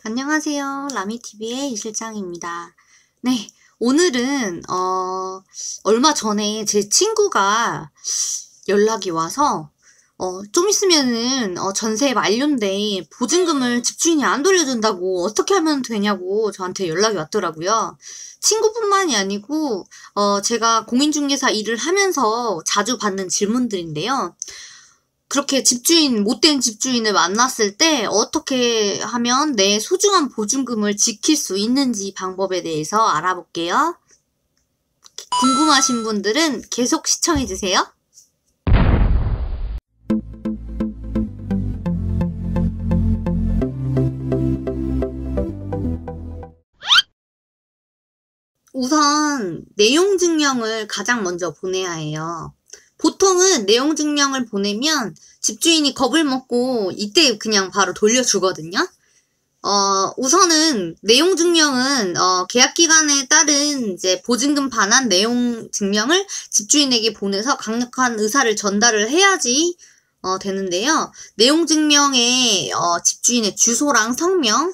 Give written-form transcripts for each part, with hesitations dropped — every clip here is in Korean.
안녕하세요. 라미TV의 이실장입니다. 네, 오늘은 얼마 전에 제 친구가 연락이 와서 좀 있으면은 전세 만료인데 보증금을 집주인이 안 돌려준다고 어떻게 하면 되냐고 저한테 연락이 왔더라고요. 친구뿐만이 아니고 제가 공인중개사 일을 하면서 자주 받는 질문들인데요. 그렇게 못된 집주인을 만났을 때 어떻게 하면 내 소중한 보증금을 지킬 수 있는지 방법에 대해서 알아볼게요. 궁금하신 분들은 계속 시청해주세요. 우선 내용 증명을 가장 먼저 보내야 해요. 보통은 내용 증명을 보내면 집주인이 겁을 먹고 이때 그냥 바로 돌려주거든요. 우선은 내용 증명은 계약 기간에 따른 이제 보증금 반환 내용 증명을 집주인에게 보내서 강력한 의사를 전달을 해야지 되는데요. 내용 증명에 집주인의 주소랑 성명,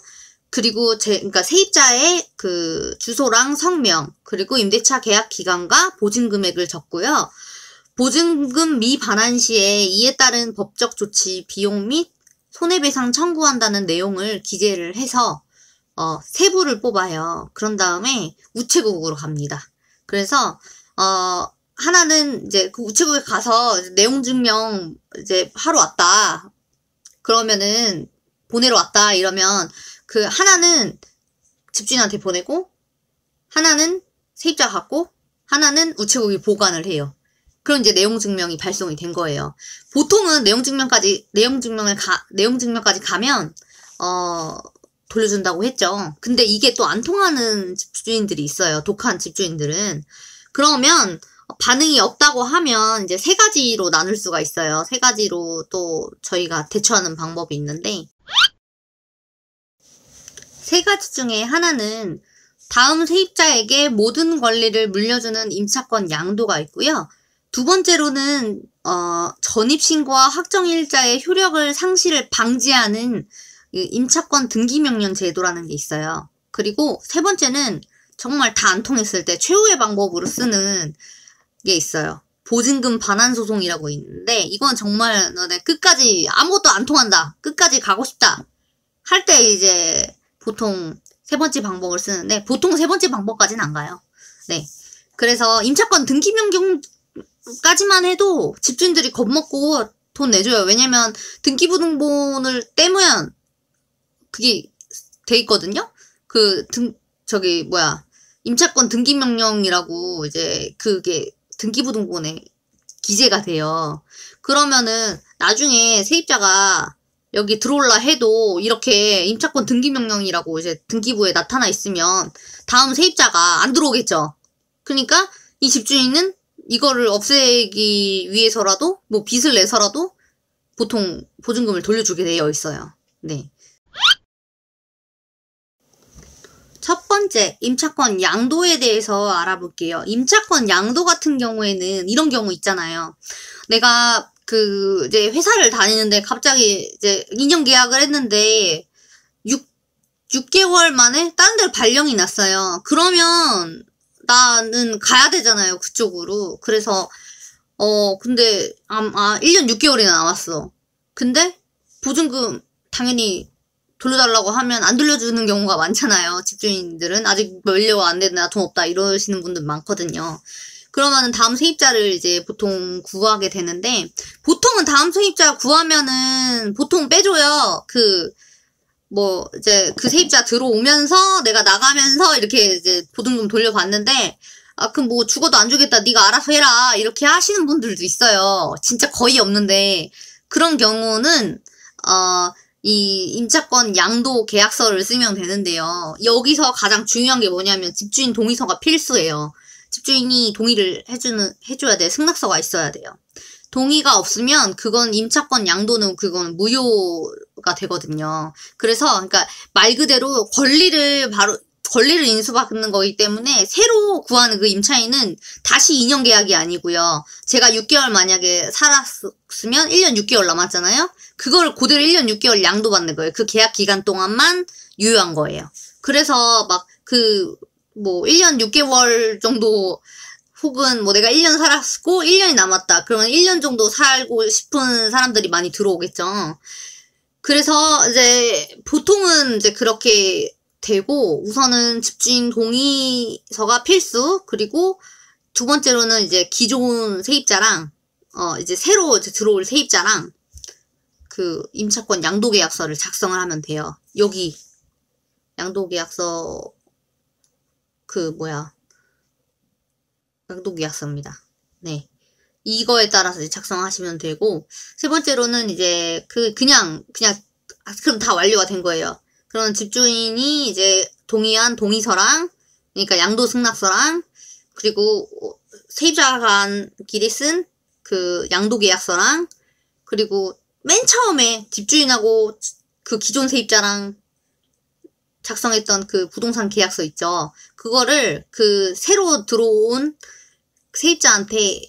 그리고 그러니까 세입자의 그 주소랑 성명, 그리고 임대차 계약 기간과 보증 금액을 적고요. 보증금 미반환 시에 이에 따른 법적 조치 비용 및 손해배상 청구한다는 내용을 기재를 해서 세부를 뽑아요. 그런 다음에 우체국으로 갑니다. 그래서 하나는 이제 그 우체국에 가서 내용 증명 이제 하러 왔다. 그러면은 보내러 왔다 이러면 그 하나는 집주인한테 보내고 하나는 세입자가 갖고 하나는 우체국이 보관을 해요. 그럼 이제 내용 증명이 발송이 된 거예요. 보통은 내용 증명까지 가면 돌려준다고 했죠. 근데 이게 또 안 통하는 집주인들이 있어요. 독한 집주인들은. 그러면 반응이 없다고 하면 이제 세 가지로 나눌 수가 있어요. 세 가지로 또 저희가 대처하는 방법이 있는데, 세 가지 중에 하나는 다음 세입자에게 모든 권리를 물려주는 임차권 양도가 있고요. 두 번째로는 전입신고와 확정일자의 효력을 상실을 방지하는 임차권 등기명령 제도라는 게 있어요. 그리고 세 번째는 정말 다 안 통했을 때 최후의 방법으로 쓰는 게 있어요. 보증금 반환 소송이라고 있는데, 이건 정말 너네 끝까지 아무것도 안 통한다, 끝까지 가고 싶다 할 때 이제 보통 세 번째 방법을 쓰는데, 보통 세 번째 방법까지는 안 가요. 네. 그래서 임차권 등기명령까지만 해도 집주인들이 겁먹고 돈 내줘요. 왜냐면 등기부등본을 떼면 그게 돼 있거든요. 임차권 등기명령이라고 이제 그게 등기부등본에 기재가 돼요. 그러면은 나중에 세입자가 여기 들어올라 해도 이렇게 임차권 등기명령이라고 이제 등기부에 나타나 있으면 다음 세입자가 안 들어오겠죠. 그러니까 이 집주인은 이거를 없애기 위해서라도 뭐 빚을 내서라도 보통 보증금을 돌려주게 되어 있어요. 네. 첫 번째, 임차권 양도에 대해서 알아볼게요. 임차권 양도 같은 경우에는 이런 경우 있잖아요. 내가 이제 회사를 다니는데 갑자기 이제 2년 계약을 했는데 6개월 만에 다른 데로 발령이 났어요. 그러면 나는 가야 되잖아요, 그쪽으로. 그래서 근데 1년 6개월이나 남았어. 근데 보증금 당연히 돌려달라고 하면 안 돌려주는 경우가 많잖아요. 집주인들은 아직 만료가 안 됐나, 돈 없다 이러시는 분들 많거든요. 그러면은 다음 세입자를 이제 보통 구하게 되는데, 보통은 다음 세입자 구하면은 보통 빼줘요. 이제 그 세입자 들어오면서 내가 나가면서 이렇게 이제 보증금 돌려받는데, 그럼 뭐 죽어도 안 주겠다, 네가 알아서 해라 이렇게 하시는 분들도 있어요. 진짜 거의 없는데, 그런 경우는 이 임차권 양도 계약서를 쓰면 되는데요. 여기서 가장 중요한 게 뭐냐면 집주인 동의서가 필수예요. 집주인이 동의를 해줘야 돼. 승낙서가 있어야 돼요. 동의가 없으면 그건 임차권 양도는 그건 무효가 되거든요. 그래서 그러니까 말 그대로 권리를 바로 권리를 인수받는 거기 때문에 새로 구하는 그 임차인은 다시 2년 계약이 아니고요. 제가 6개월 만약에 살았으면 1년 6개월 남았잖아요. 그걸 그대로 1년 6개월 양도받는 거예요. 그 계약 기간 동안만 유효한 거예요. 그래서 막 1년 6개월 정도 혹은 내가 1년 살았고 1년이 남았다. 그러면 1년 정도 살고 싶은 사람들이 많이 들어오겠죠. 그래서 이제 보통은 이제 그렇게 되고 우선은 집주인 동의서가 필수. 그리고 두 번째로는 이제 기존 세입자랑 이제 새로 이제 들어올 세입자랑 그 임차권 양도계약서를 작성을 하면 돼요. 여기 양도계약서 양도계약서입니다. 네. 이거에 따라서 이제 작성하시면 되고, 세 번째로는 이제 그럼 다 완료가 된 거예요. 그러면 집주인이 이제 동의한 동의서랑, 그러니까 양도승낙서랑, 그리고 세입자간끼리 쓴 그 양도계약서랑, 그리고 맨 처음에 집주인하고 그 기존 세입자랑 작성했던 그 부동산 계약서 있죠. 그거를 그 새로 들어온 세입자한테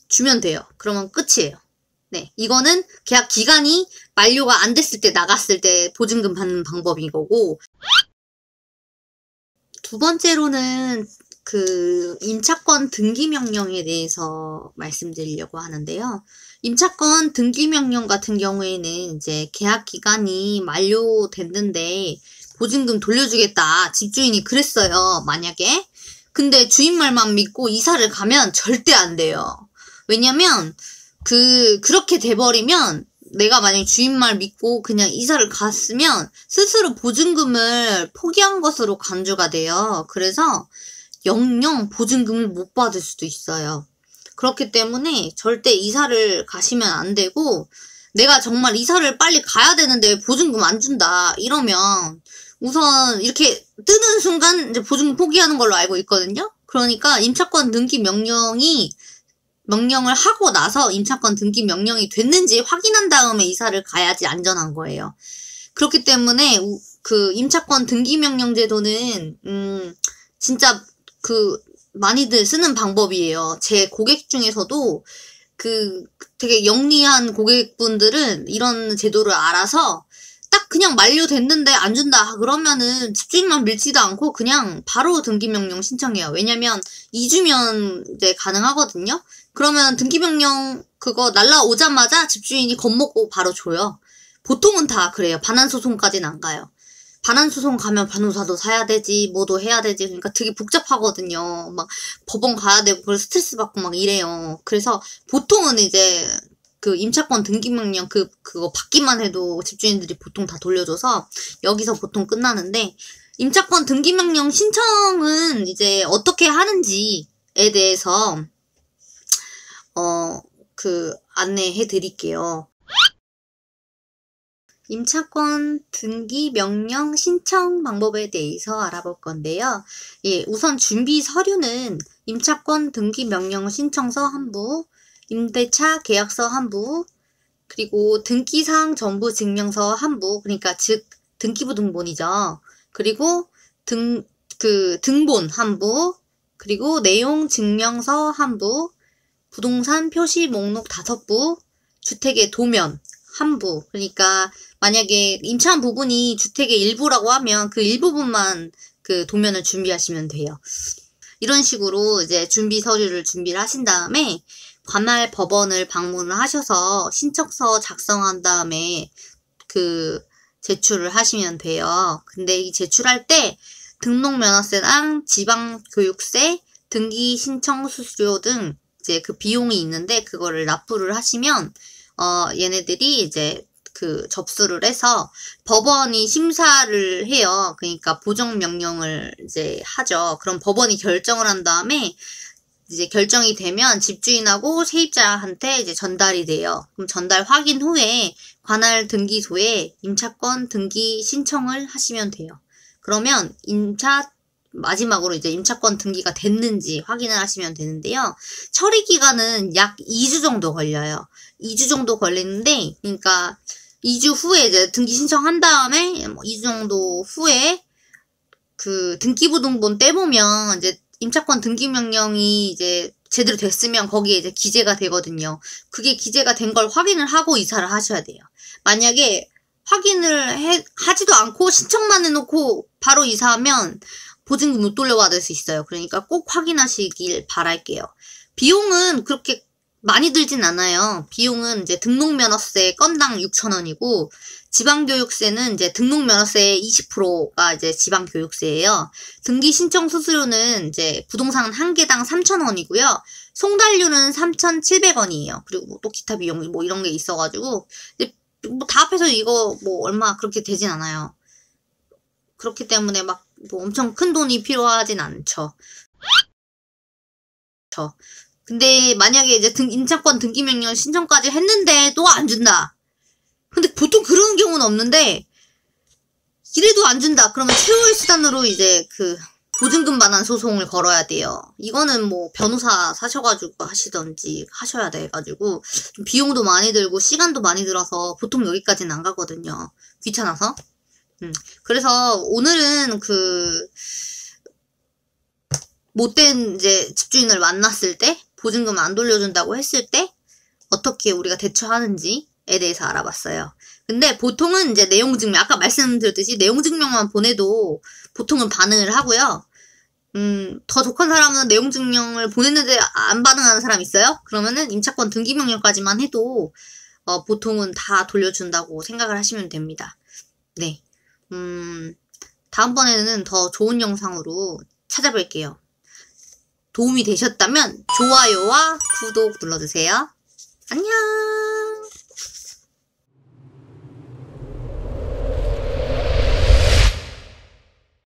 주면 돼요. 그러면 끝이에요. 네. 이거는 계약 기간이 만료가 안 됐을 때 나갔을 때 보증금 받는 방법인 거고, 두 번째로는 그 임차권 등기명령에 대해서 말씀드리려고 하는데요. 임차권 등기명령 같은 경우에는 이제 계약 기간이 만료됐는데 보증금 돌려주겠다. 집주인이 그랬어요. 만약에. 근데 주인 말만 믿고 이사를 가면 절대 안 돼요. 왜냐면 그렇게 돼버리면 내가 만약에 주인 말 믿고 그냥 이사를 갔으면 스스로 보증금을 포기한 것으로 간주가 돼요. 그래서 영영 보증금을 못 받을 수도 있어요. 그렇기 때문에 절대 이사를 가시면 안 되고, 내가 정말 이사를 빨리 가야 되는데 보증금 안 준다 이러면 우선 이렇게 뜨는 순간 이제 보증금 포기하는 걸로 알고 있거든요. 그러니까 임차권 등기 명령을 하고 나서 임차권 등기 명령이 됐는지 확인한 다음에 이사를 가야지 안전한 거예요. 그렇기 때문에 그 임차권 등기 명령 제도는 진짜 많이들 쓰는 방법이에요. 제 고객 중에서도 되게 영리한 고객분들은 이런 제도를 알아서 딱 그냥 만료됐는데 안 준다 그러면은 집주인만 밀지도 않고 그냥 바로 등기명령 신청해요. 왜냐면 2주면 이제 가능하거든요. 그러면 등기명령 그거 날라오자마자 집주인이 겁먹고 바로 줘요. 보통은 다 그래요. 반환소송까지는 안 가요. 반환소송 가면 변호사도 사야 되지, 뭐도 해야 되지. 그러니까 되게 복잡하거든요. 막 법원 가야 되고, 그래서 스트레스 받고 막 이래요. 그래서 보통은 이제 그 임차권 등기명령 그거 받기만 해도 집주인들이 보통 다 돌려줘서 여기서 보통 끝나는데, 임차권 등기명령 신청은 이제 어떻게 하는지에 대해서 안내해 드릴게요. 임차권 등기 명령 신청 방법에 대해서 알아볼 건데요. 예, 우선 준비 서류는 임차권 등기 명령 신청서 한 부, 임대차 계약서 한 부, 그리고 등기사항 전부 증명서 한 부, 그러니까 즉 등기부 등본이죠. 그리고 등본 한 부, 그리고 내용 증명서 한 부, 부동산 표시 목록 5부, 주택의 도면 한 부. 그러니까 만약에 임차한 부분이 주택의 일부라고 하면 그 일부분만 그 도면을 준비하시면 돼요. 이런 식으로 이제 준비 서류를 준비를 하신 다음에 관할 법원을 방문을 하셔서 신청서 작성한 다음에 제출을 하시면 돼요. 근데 이 제출할 때 등록면허세랑 지방교육세, 등기 신청 수수료 등 이제 그 비용이 있는데 그거를 납부를 하시면 얘네들이 이제 접수를 해서 법원이 심사를 해요. 그러니까 보정명령을 이제 하죠. 그럼 법원이 결정을 한 다음에 이제 결정이 되면 집주인하고 세입자한테 이제 전달이 돼요. 그럼 전달 확인 후에 관할 등기소에 임차권 등기 신청을 하시면 돼요. 그러면 마지막으로 이제 임차권 등기가 됐는지 확인을 하시면 되는데요. 처리 기간은 약 2주 정도 걸려요. 2주 정도 걸리는데, 그러니까 2주 후에 이제 등기 신청한 다음에 2주 정도 후에 그 등기부등본 떼보면 이제 임차권 등기명령이 이제 제대로 됐으면 거기에 이제 기재가 되거든요. 그게 기재가 된 걸 확인을 하고 이사를 하셔야 돼요. 만약에 확인을 하지도 않고 신청만 해놓고 바로 이사하면 보증금 못 돌려받을 수 있어요. 그러니까 꼭 확인하시길 바랄게요. 비용은 그렇게 많이 들진 않아요. 비용은 이제 등록면허세 건당 6,000원이고 지방교육세는 이제 등록면허세의 20%가 이제 지방교육세예요. 등기 신청 수수료는 이제 부동산 한 개당 3,000원이고요. 송달료는 3,700원이에요. 그리고 뭐또 기타 비용 뭐 이런 게 있어가지고 이제 뭐 다 합해서 이거 뭐 얼마 그렇게 되진 않아요. 그렇기 때문에 막 뭐 엄청 큰 돈이 필요하진 않죠. 근데 만약에 이제 임차권 등기명령 신청까지 했는데 또 안 준다. 근데 보통 그런 경우는 없는데 이래도 안 준다. 그러면 최후의 수단으로 이제 그 보증금 반환 소송을 걸어야 돼요. 이거는 뭐 변호사 사셔가지고 하시던지 하셔야 돼가지고 좀 비용도 많이 들고 시간도 많이 들어서 보통 여기까지는 안 가거든요. 귀찮아서. 그래서 오늘은 그 못된 이제 집주인을 만났을 때 보증금 안 돌려준다고 했을 때 어떻게 우리가 대처하는지에 대해서 알아봤어요. 근데 보통은 이제 내용증명, 아까 말씀드렸듯이 내용증명만 보내도 보통은 반응을 하고요. 더 독한 사람은 내용증명을 보냈는데 안 반응하는 사람 있어요? 그러면은 임차권 등기명령까지만 해도 보통은 다 돌려준다고 생각을 하시면 됩니다. 네. 다음번에는 더 좋은 영상으로 찾아뵐게요. 도움이 되셨다면 좋아요와 구독 눌러주세요. 안녕!